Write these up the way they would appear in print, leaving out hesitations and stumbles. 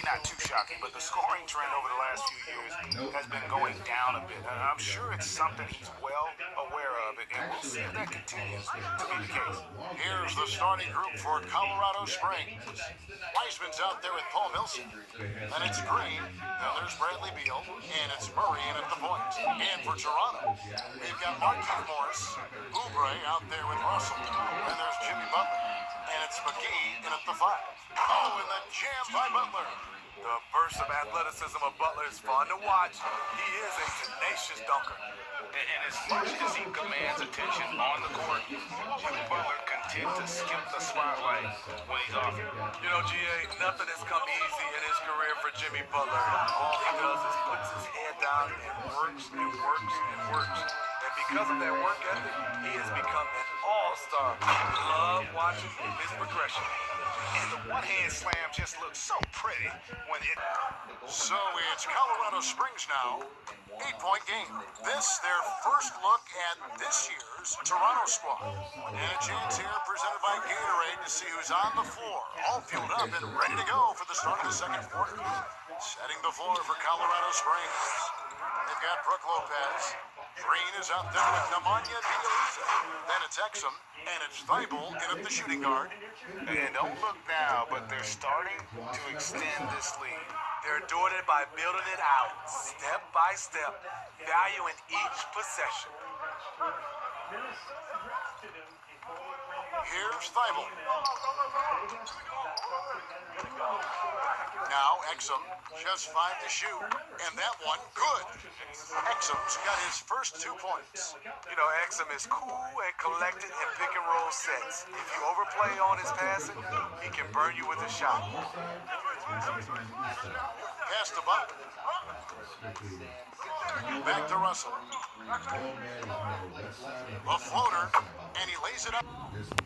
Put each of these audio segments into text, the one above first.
not too shocking, but the scoring trend over the last few years has been going down a bit. I'm sure it's something he's well aware of, and we'll see if that continues to be the case. Here's the starting group for Colorado Springs. Wiseman's out there with Paul Millsap. And it's Green. Then there's Bradley Beal. And it's Murray in at the point. And for Toronto, we've got Marquise Morris. Oubre out there with Russell. Then there's Jimmy Butler. And it's McGee in at the 5. Oh, and the jam by Butler. The burst of athleticism of Butler is fun to watch. He is a tenacious dunker. And as much as he commands attention on the court, Jimmy Butler can tend to skip the spotlight when he's off it. You know, GA, nothing has come easy in his career for Jimmy Butler. All he does is puts his head down and works and works and works. And because of that work ethic, he has become an all-star. Love watching his progression. And the one-hand slam just looks so pretty when it... So it's Colorado Springs now. 8-point game. This, their first look at this year's Toronto squad. And a chance here presented by Gatorade to see who's on the floor. All fueled up and ready to go for the start of the second quarter. Setting the floor for Colorado Springs. They've got Brook Lopez. Green is out there with Amalie Arena. Then it's Exum, and it's Thibault in at the shooting guard. And don't look now, but they're starting to extend this lead. They're doing it by building it out, step by step, valuing each possession. Here's Thibault. Now Exum, just 5 to shoot, and that one good. Exum's got his first 2 points. You know, Exum is cool and collected in pick and roll sets. If you overplay on his passing, he can burn you with a shot. Pass to Butler. Back to Russell. A floater, and he lays it up.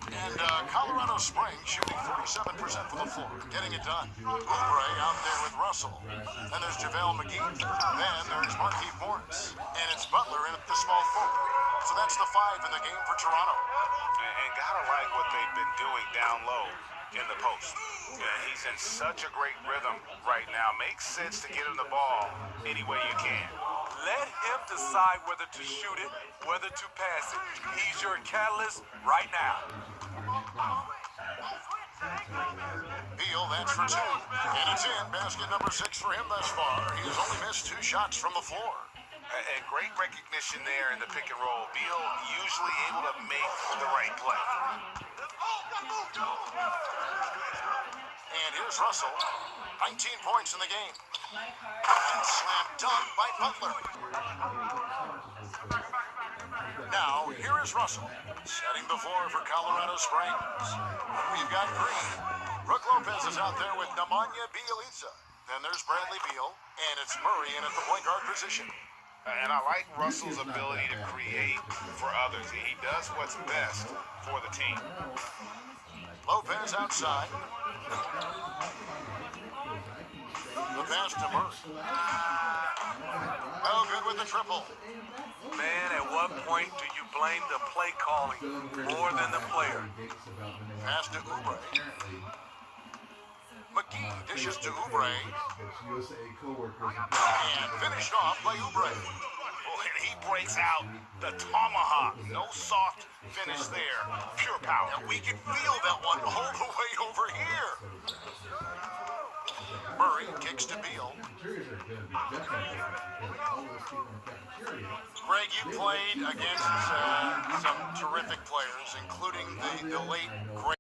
And Colorado Springs shooting 47% for the floor, getting it done. Oubre out there with Russell. Then there's JaVale McGee. Then there's Marquise Morris. And it's Butler in at the small forward. So that's the 5 in the game for Toronto. And gotta like what they've been doing down low in the post. He's in such a great rhythm right now. Makes sense to get him the ball any way you can. Let him decide whether to shoot it, whether to pass it. He's your catalyst right now. Beal, that's for 2. And it's in. Basket number 6 for him thus far. He has only missed 2 shots from the floor. And great recognition there in the pick and roll. Beal usually able to make the right play. And here's Russell. 19 points in the game. And slam dunk by Butler. Now, here is Russell, setting the floor for Colorado Springs. We've got Green. Brook Lopez is out there with Nemanja Bjelica. Then there's Bradley Beal, and it's Murray in at the point guard position. And I like Russell's ability to create for others. He does what's best for the team. Lopez outside. The pass to Murray. Oh, good with the triple. Man, at what point do you blame the play calling more than the player? Pass to Oubre. McGee dishes to Oubre. And finished off by Oubre. Oh, and he breaks out the tomahawk. No soft finish there. Pure power. And we can feel that one all the way over here. Murray kicks to Beal. Greg, you played against some terrific players, including the late great